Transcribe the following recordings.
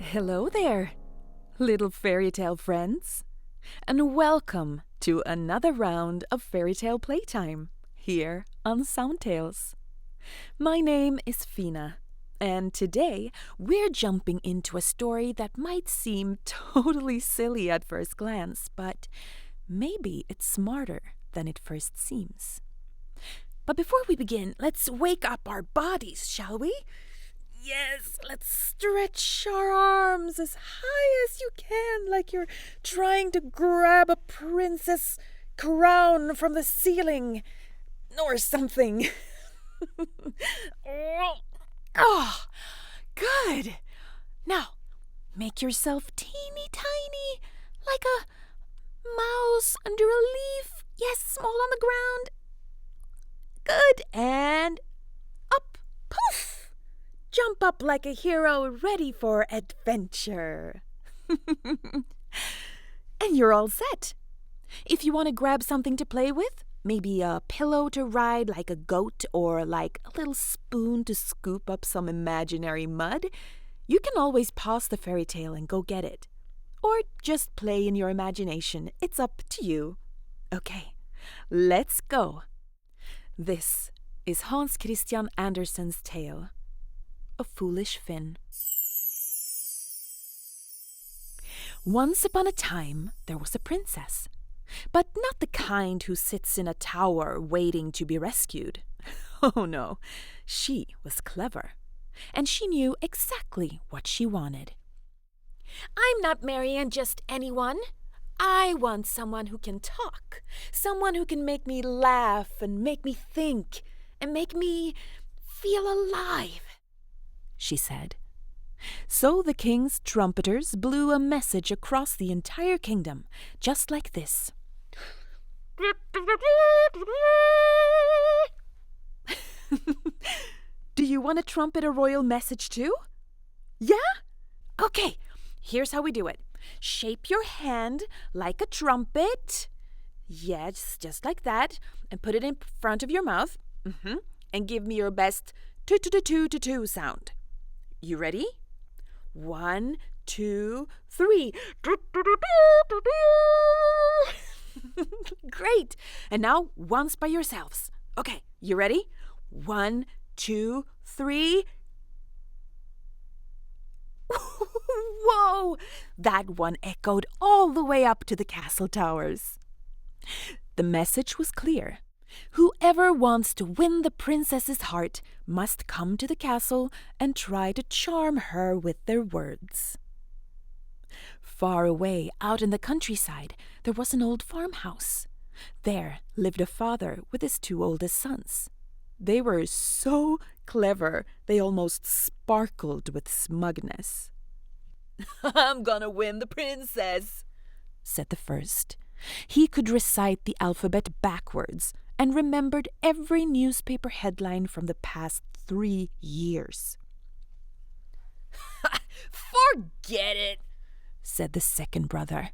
Hello there, little fairy tale friends, and welcome to another round of Fairytale Playtime here on SoundTales. My name is Fina, and today we're jumping into a story that might seem totally silly at first glance, but maybe it's smarter than it first seems. But before we begin, let's wake up our bodies, shall we? Yes, let's stretch our arms as high as you can, like you're trying to grab a princess crown from the ceiling or something. Oh, good. Now, make yourself teeny tiny, like a mouse under a leaf. Yes, small on the ground. Good. And up. Poof. Jump up like a hero ready for adventure. And you're all set. If you want to grab something to play with, maybe a pillow to ride like a goat or like a little spoon to scoop up some imaginary mud, you can always pause the fairy tale and go get it. Or just play in your imagination. It's up to you. Okay, let's go. This is Hans Christian Andersens' tale, A Foolish Finn. Once upon a time, there was a princess, but not the kind who sits in a tower waiting to be rescued. Oh no, she was clever, and she knew exactly what she wanted. I'm not marrying just anyone. I want someone who can talk, someone who can make me laugh and make me think and make me feel alive, she said. So the king's trumpeters blew a message across the entire kingdom, just like this. Do you want to trumpet a royal message too? Yeah? Okay, here's how we do it. Shape your hand like a trumpet. Yes, just like that. And put it in front of your mouth. And give me your best toot-toot-toot-toot sound. You ready? 1, 2, 3. Great. And now once by yourselves. Okay, you ready? 1, 2, 3. Whoa! That one echoed all the way up to the castle towers. The message was clear. Whoever wants to win the princess's heart must come to the castle and try to charm her with their words. Far away out in the countryside, there was an old farmhouse. There lived a father with his 2 oldest sons. They were so clever, they almost sparkled with smugness. I'm gonna win the princess, said the first. He could recite the alphabet backwards and remembered every newspaper headline from the past 3 years. Forget it, said the second brother.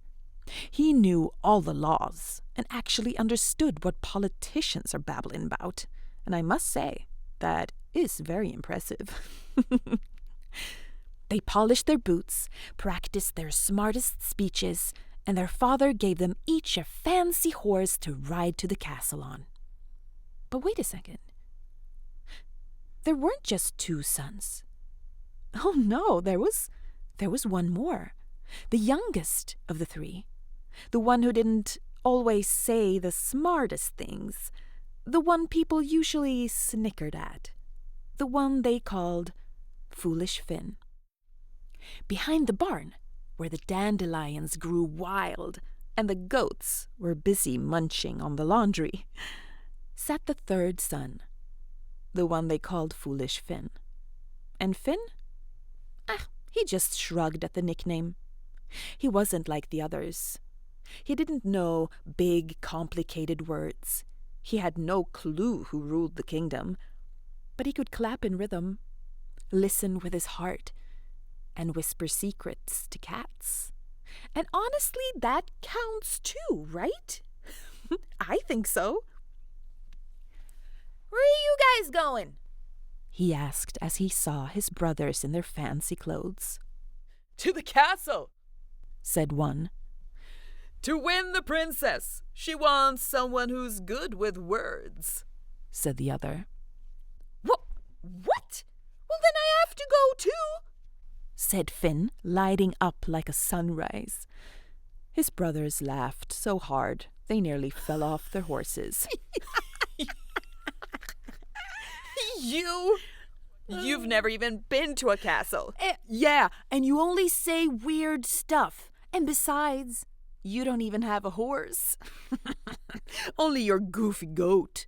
He knew all the laws and actually understood what politicians are babbling about. And I must say, that is very impressive. They polished their boots, practiced their smartest speeches, and their father gave them each a fancy horse to ride to the castle on. But wait a second. There weren't just 2 sons. Oh no, there was one more. The youngest of the 3. The one who didn't always say the smartest things. The one people usually snickered at. The one they called Foolish Finn. Behind the barn, where the dandelions grew wild and the goats were busy munching on the laundry, sat the 3rd son, the one they called Foolish Finn. And Finn? He just shrugged at the nickname. He wasn't like the others. He didn't know big, complicated words. He had no clue who ruled the kingdom, but he could clap in rhythm, listen with his heart, and whisper secrets to cats. And honestly, that counts too, right? I think so. Where are you guys going? He asked as he saw his brothers in their fancy clothes. To the castle, said one. to win the princess. She wants someone who's good with words, said the other. What? Well, then I have to go too, said Finn, lighting up like a sunrise. His brothers laughed so hard they nearly fell off their horses. You've never even been to a castle. Yeah, and you only say weird stuff. And besides, you don't even have a horse. Only your goofy goat.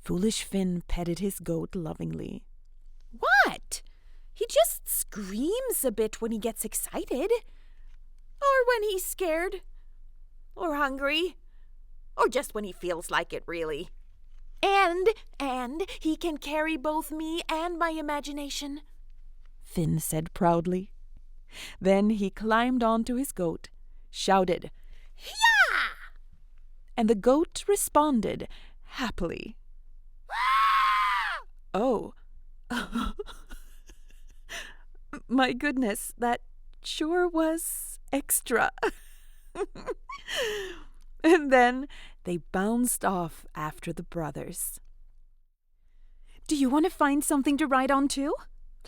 Foolish Finn petted his goat lovingly. What? He just screams a bit when he gets excited. Or when he's scared. Or hungry. Or just when he feels like it, really. And he can carry both me and my imagination, Finn said proudly. Then he climbed onto his goat, shouted, "Yah!" and the goat responded happily. Oh. My goodness, that sure was extra. And then they bounced off after the brothers. Do you want to find something to ride on too?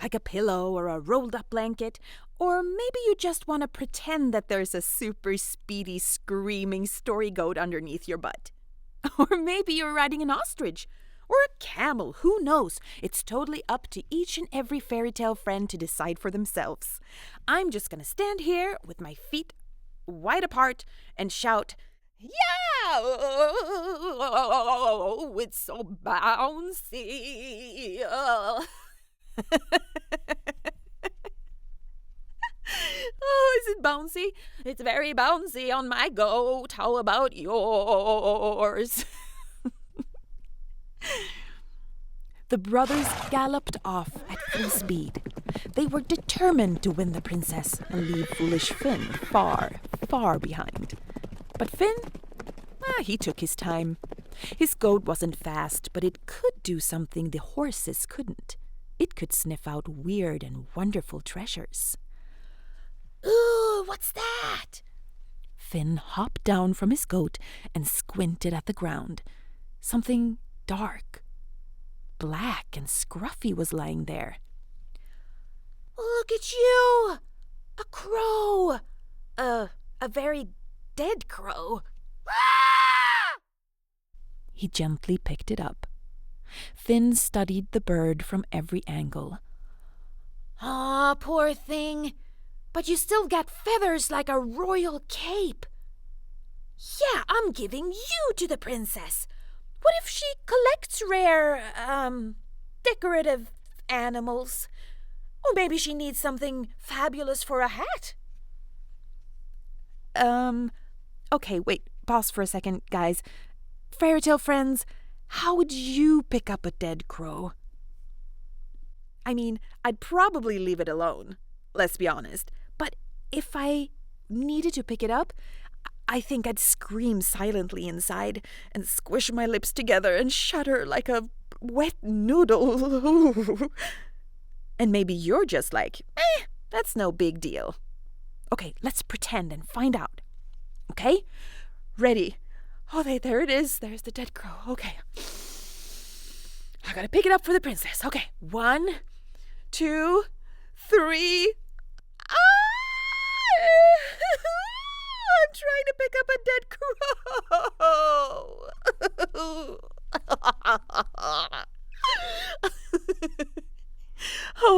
Like a pillow or a rolled-up blanket? Or maybe you just want to pretend that there's a super speedy, screaming story goat underneath your butt. Or maybe you're riding an ostrich. Or a camel, who knows? It's totally up to each and every fairy tale friend to decide for themselves. I'm just going to stand here with my feet wide apart and shout, "Yeah! Oh, it's so bouncy." Oh, is it bouncy? It's very bouncy on my goat. How about yours? The brothers galloped off at full speed. They were determined to win the princess and leave foolish Finn far, far behind. But Finn, he took his time. His goat wasn't fast, but it could do something the horses couldn't. It could sniff out weird and wonderful treasures. Ooh, what's that? Finn hopped down from his goat and squinted at the ground. Something dark, black and scruffy was lying there. Look at you! A crow! A very dead crow. He gently picked it up. Finn studied the bird from every angle. Ah, poor thing. But you still got feathers like a royal cape. Yeah, I'm giving you to the princess. What if she collects rare, decorative animals? Or maybe she needs something fabulous for a hat. Okay, wait, pause for a second, guys. Fairy tale friends, how would you pick up a dead crow? I mean, I'd probably leave it alone, let's be honest. But if I needed to pick it up, I think I'd scream silently inside and squish my lips together and shudder like a wet noodle. And maybe you're just like, that's no big deal. Okay, let's pretend and find out. Okay? Ready? Oh, there it is. There's the dead crow. Okay. I gotta pick it up for the princess. Okay. 1, 2, 3. I'm trying to pick up a dead crow.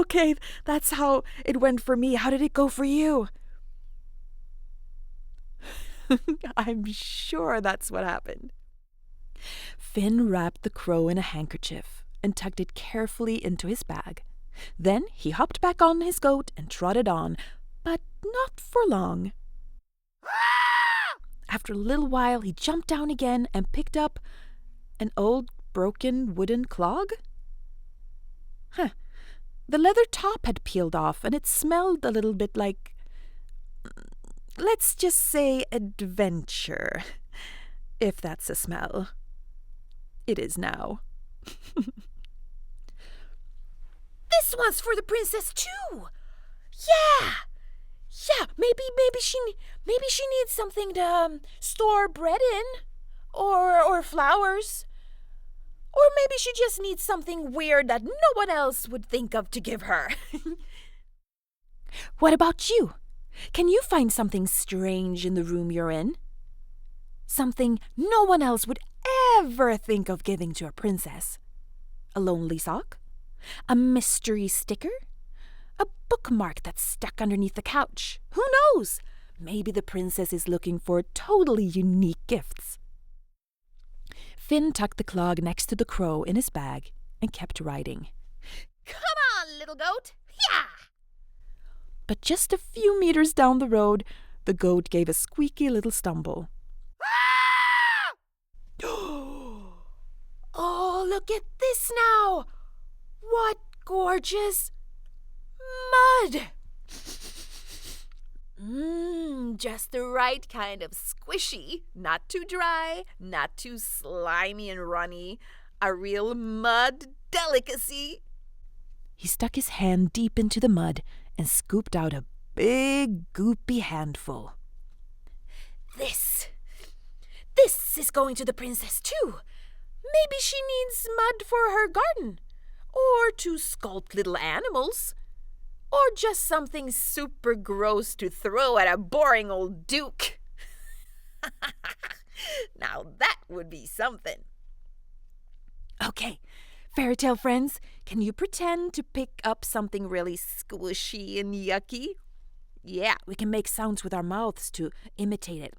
Okay, that's how it went for me. How did it go for you? I'm sure that's what happened. Finn wrapped the crow in a handkerchief and tucked it carefully into his bag. Then he hopped back on his goat and trotted on, but not for long. After a little while, he jumped down again and picked up an old broken wooden clog. The leather top had peeled off, and it smelled a little bit like, let's just say, adventure, if that's a smell. It is now. This one's for the princess, too. Yeah. Yeah, maybe she needs something to store bread in, or flowers, or maybe she just needs something weird that no one else would think of to give her. What about you? Can you find something strange in the room you're in? Something no one else would ever think of giving to a princess? A lonely sock? A mystery sticker? A bookmark that's stuck underneath the couch? Who knows? Maybe the princess is looking for totally unique gifts. Finn tucked the clog next to the crow in his bag and kept riding. Come on, little goat. Yeah! But just a few meters down the road, the goat gave a squeaky little stumble. Oh, look at this now! What gorgeous mud! Just the right kind of squishy. Not too dry, not too slimy and runny. A real mud delicacy. He stuck his hand deep into the mud and scooped out a big, goopy handful. This is going to the princess too. Maybe she needs mud for her garden, or to sculpt little animals, or just something super gross to throw at a boring old duke. Now that would be something. Okay, fairytale friends, can you pretend to pick up something really squishy and yucky? Yeah, we can make sounds with our mouths to imitate it.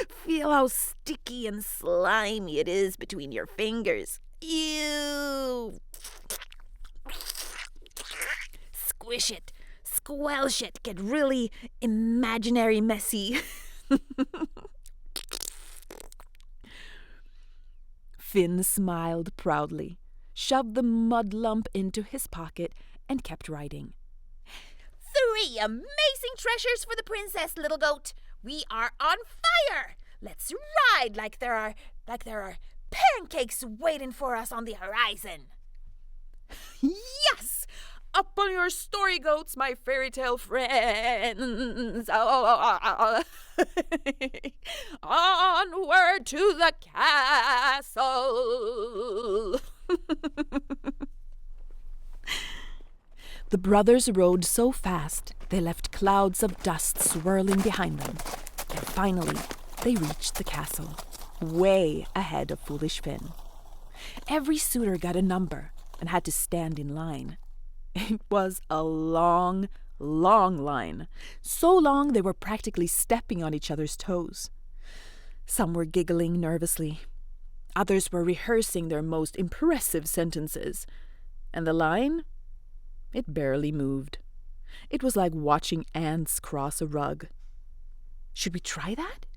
Feel how sticky and slimy it is between your fingers. Ew! Squish it, squelch it, get really imaginary messy. Finn smiled proudly, shoved the mud lump into his pocket, and kept riding. 3 amazing treasures for the princess, little goat. We are on fire. Let's ride like there are pancakes waiting for us on the horizon. Yes! Up on your story, goats, my fairytale friends. Onward to the castle. The brothers rode so fast they left clouds of dust swirling behind them. And finally, they reached the castle, way ahead of foolish Finn. Every suitor got a number and had to stand in line. It was a long, long line, so long they were practically stepping on each other's toes. Some were giggling nervously. Others were rehearsing their most impressive sentences. And the line? It barely moved. It was like watching ants cross a rug. Should we try that?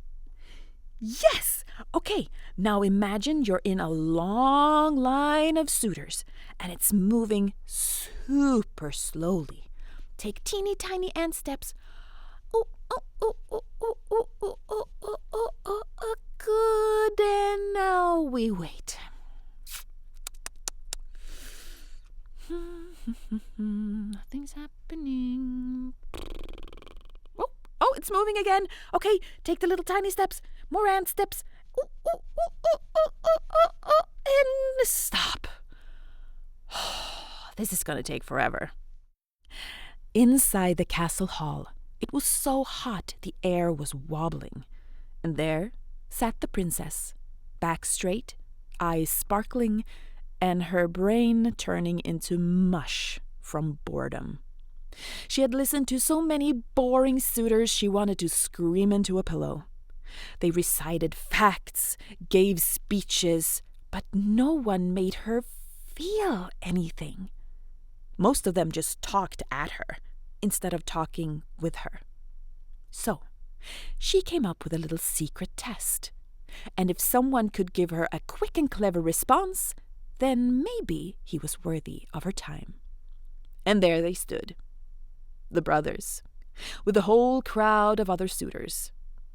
Yes! Okay, now imagine you're in a long line of suitors, and it's moving super slowly. Take teeny tiny ant steps. Good, and now we wait. Nothing's happening. Oh, it's moving again. Okay, take the little tiny steps. More ant steps. And stop. This is going to take forever. Inside the castle hall, it was so hot the air was wobbling. And there sat the princess, back straight, eyes sparkling, and her brain turning into mush from boredom. She had listened to so many boring suitors she wanted to scream into a pillow. They recited facts, gave speeches, but no one made her feel anything. Most of them just talked at her instead of talking with her. So, she came up with a little secret test. And if someone could give her a quick and clever response, then maybe he was worthy of her time. And there they stood, the brothers, with a whole crowd of other suitors.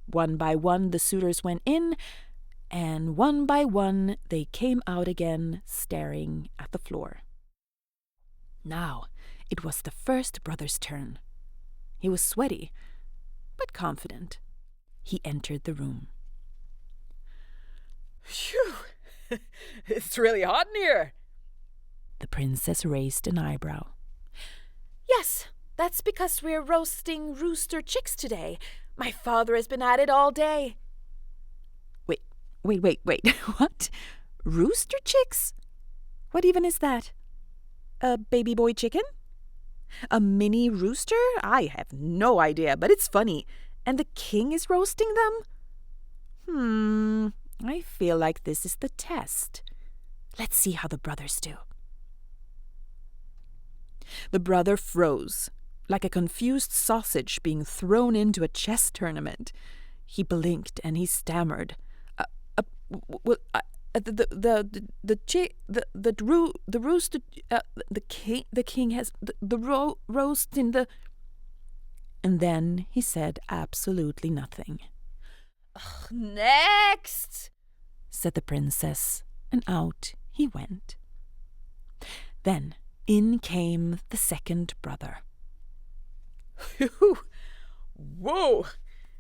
One by one the suitors went in, and one by one they came out again, staring at the floor. Now it was the first brother's turn. He was sweaty, but confident. He entered the room. Phew! It's really hot in here. The princess raised an eyebrow. Yes, that's because we're roasting rooster chicks today. My father has been at it all day. Wait. What? Rooster chicks? What even is that? A baby boy chicken? A mini rooster? I have no idea, but it's funny. And the king is roasting them? I feel like this is the test. Let's see how the brothers do. The brother froze, like a confused sausage being thrown into a chess tournament. He blinked and he stammered. The king has the roast in the. And then he said absolutely nothing. Next, said the princess, and out he went. Then in came the second brother. Whoa!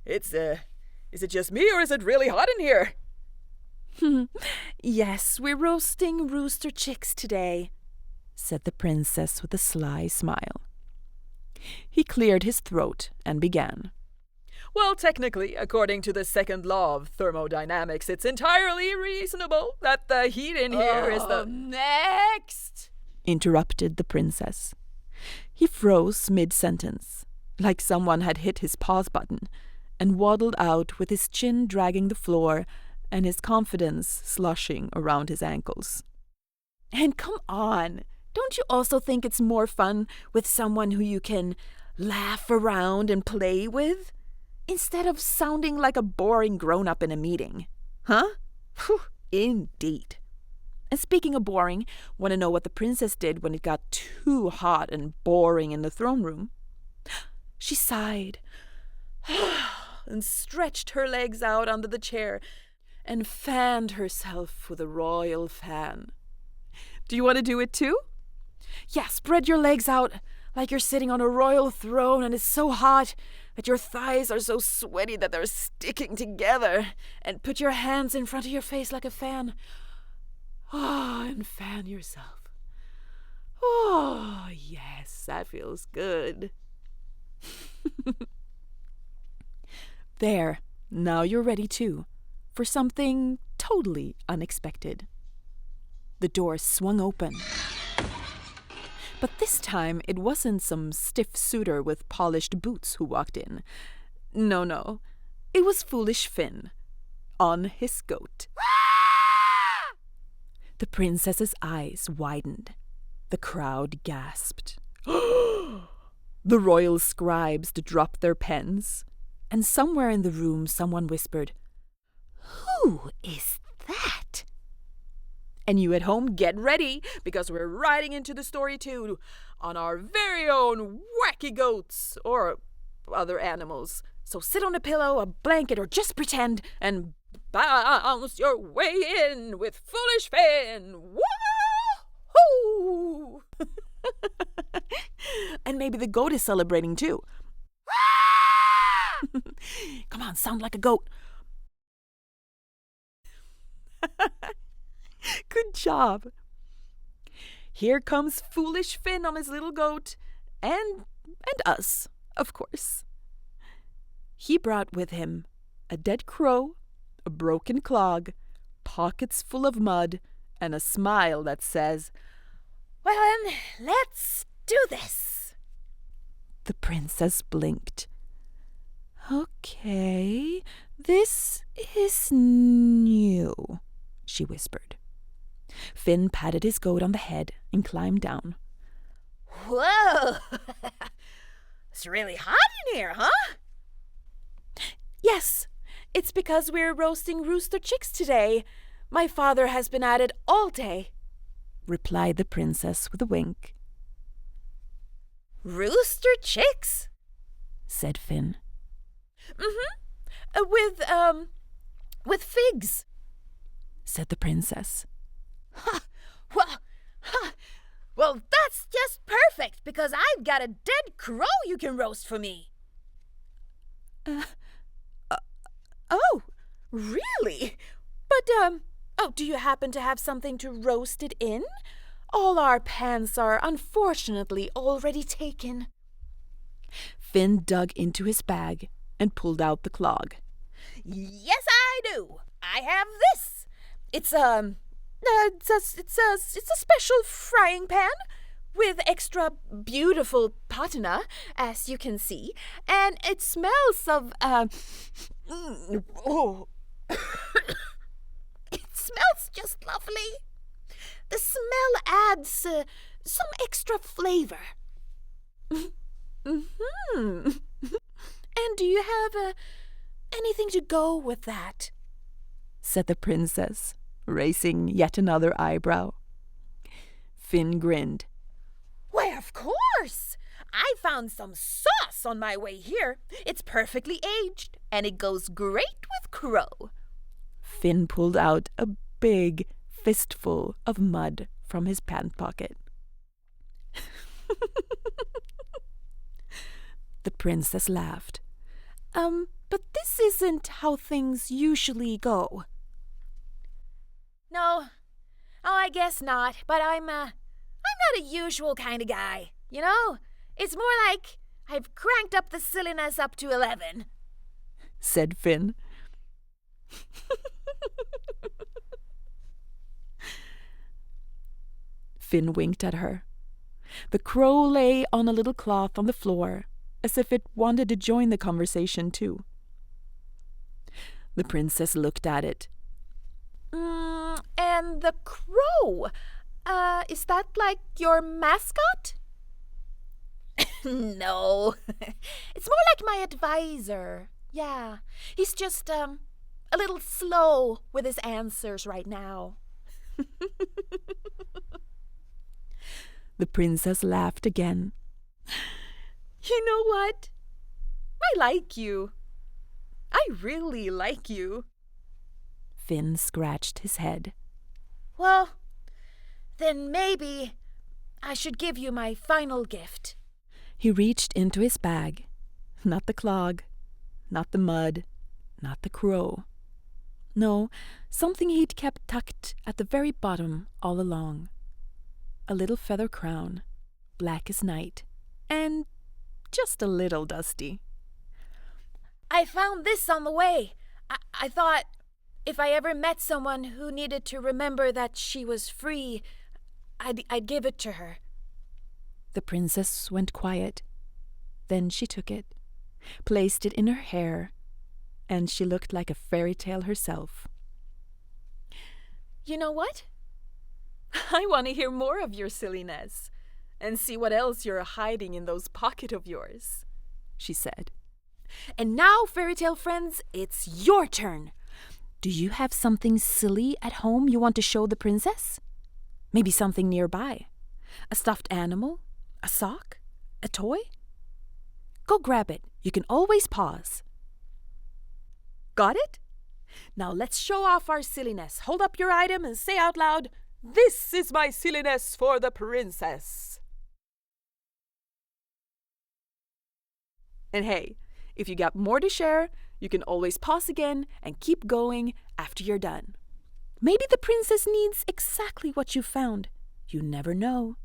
Is it just me or is it really hot in here? Yes, we're roasting rooster chicks today, said the princess with a sly smile. He cleared his throat and began. Well, technically, according to the second law of thermodynamics, it's entirely reasonable that the heat in here is the... Next! Interrupted the princess. He froze mid-sentence, like someone had hit his pause button, and waddled out with his chin dragging the floor and his confidence sloshing around his ankles. And come on, don't you also think it's more fun with someone who you can laugh around and play with, instead of sounding like a boring grown-up in a meeting? Huh? Whew, indeed. And speaking of boring, want to know what the princess did when it got too hot and boring in the throne room? She sighed and stretched her legs out under the chair and fanned herself with a royal fan. Do you want to do it too? Yeah, spread your legs out like you're sitting on a royal throne and it's so hot that your thighs are so sweaty that they're sticking together, and put your hands in front of your face like a fan. And fan yourself. Oh, yes, that feels good. There, now you're ready too, for something totally unexpected. The door swung open. But this time it wasn't some stiff suitor with polished boots who walked in. No, it was foolish Finn, on his goat. The princess's eyes widened. The crowd gasped. The royal scribes dropped their pens, and somewhere in the room someone whispered, "Who is that?" And you at home, get ready, because we're riding into the story too, on our very own wacky goats, or other animals. So sit on a pillow, a blanket, or just pretend, and bounce your way in with foolish Finn. Woo-hoo! And maybe the goat is celebrating too. Come on, sound like a goat. Good job. Here comes foolish Finn on his little goat, and us, of course. He brought with him a dead crow, a broken clog, pockets full of mud, and a smile that says, "Well then, let's do this." The princess blinked. "Okay, this is new," she whispered. Finn patted his goat on the head and climbed down. Whoa! It's really hot in here, huh? Yes, it's because we're roasting rooster chicks today. My father has been at it all day, replied the princess with a wink. Rooster chicks? Said Finn. With figs. said the princess. Well, that's just perfect, because I've got a dead crow you can roast for me. Oh, really? But, do you happen to have something to roast it in? All our pans are unfortunately already taken. Finn dug into his bag and pulled out the clog. Yes, I do. I have this. It's a special frying pan with extra beautiful patina, as you can see, and it smells of it smells just lovely. The smell adds some extra flavor. And do you have anything to go with that? Said the princess, raising yet another eyebrow. Finn grinned. Why, of course! I found some sauce on my way here. It's perfectly aged, and it goes great with crow. Finn pulled out a big fistful of mud from his pant pocket. The princess laughed. But this isn't how things usually go. No, I guess not, but I'm not a usual kind of guy, you know? It's more like I've cranked up the silliness up to 11. Said Finn. Finn winked at her. The crow lay on a little cloth on the floor, as if it wanted to join the conversation too. The princess looked at it. And the crow, is that like your mascot? No, it's more like my advisor. Yeah, he's just a little slow with his answers right now. The princess laughed again. You know what? I like you. I really like you. Finn scratched his head. Well, then maybe I should give you my final gift. He reached into his bag. Not the clog, not the mud, not the crow. No, something he'd kept tucked at the very bottom all along. A little feather crown, black as night, and just a little dusty. I found this on the way. I thought if I ever met someone who needed to remember that she was free, I'd give it to her. The princess went quiet. Then she took it, placed it in her hair, and she looked like a fairy tale herself. You know what? I want to hear more of your silliness and see what else you're hiding in those pockets of yours, she said. And now, fairy tale friends, it's your turn. Do you have something silly at home you want to show the princess? Maybe something nearby. A stuffed animal? A sock? A toy? Go grab it. You can always pause. Got it? Now let's show off our silliness. Hold up your item and say out loud, "This is my silliness for the princess." And hey, if you got more to share, you can always pause again and keep going after you're done. Maybe the princess needs exactly what you found. You never know.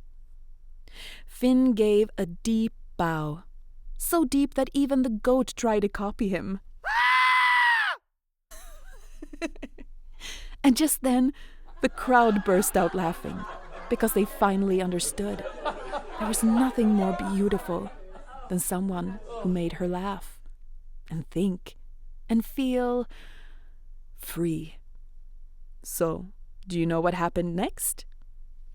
Finn gave a deep bow, so deep that even the goat tried to copy him. And just then, the crowd burst out laughing, because they finally understood. There was nothing more beautiful than someone who made her laugh and think and feel free. So, do you know what happened next?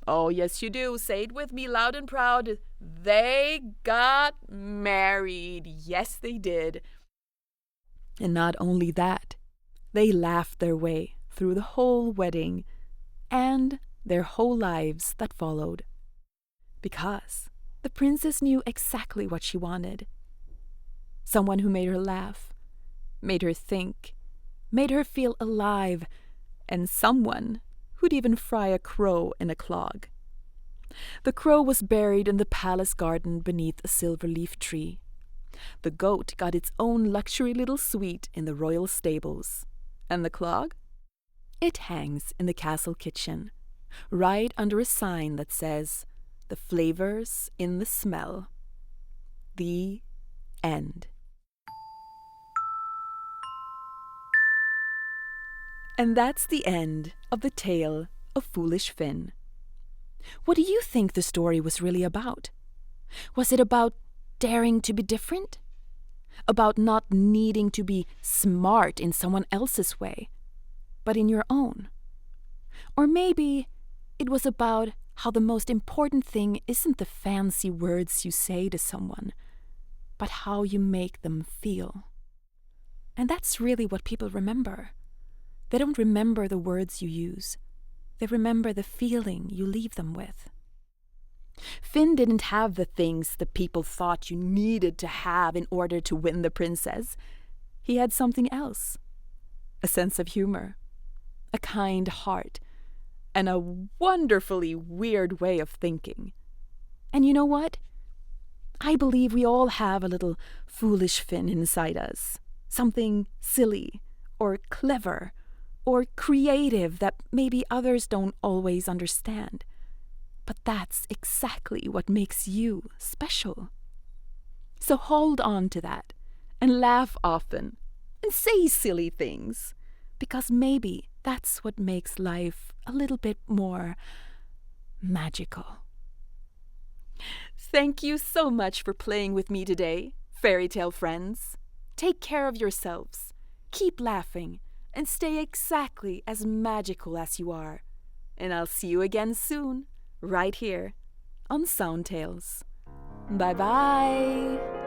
Oh, yes, you do. Say it with me loud and proud. They got married. Yes, they did. And not only that, they laughed their way through the whole wedding and their whole lives that followed. Because the princess knew exactly what she wanted. Someone who made her laugh, made her think, made her feel alive, and someone who'd even fry a crow in a clog. The crow was buried in the palace garden beneath a silver leaf tree. The goat got its own luxury little suite in the royal stables. And the clog? It hangs in the castle kitchen, right under a sign that says, "The flavors in the smell." The end. And that's the end of the tale of Foolish Finn. What do you think the story was really about? Was it about daring to be different? About not needing to be smart in someone else's way, but in your own? Or maybe it was about how the most important thing isn't the fancy words you say to someone, but how you make them feel. And that's really what people remember. They don't remember the words you use. They remember the feeling you leave them with. Finn didn't have the things the people thought you needed to have in order to win the princess. He had something else. A sense of humor, a kind heart, and a wonderfully weird way of thinking. And you know what? I believe we all have a little foolish Finn inside us. Something silly or clever or creative that maybe others don't always understand. But that's exactly what makes you special. So hold on to that and laugh often and say silly things, because maybe that's what makes life a little bit more magical. Thank you so much for playing with me today, fairy tale friends. Take care of yourselves, keep laughing, and stay exactly as magical as you are. And I'll see you again soon, right here on SoundTales. Bye-bye!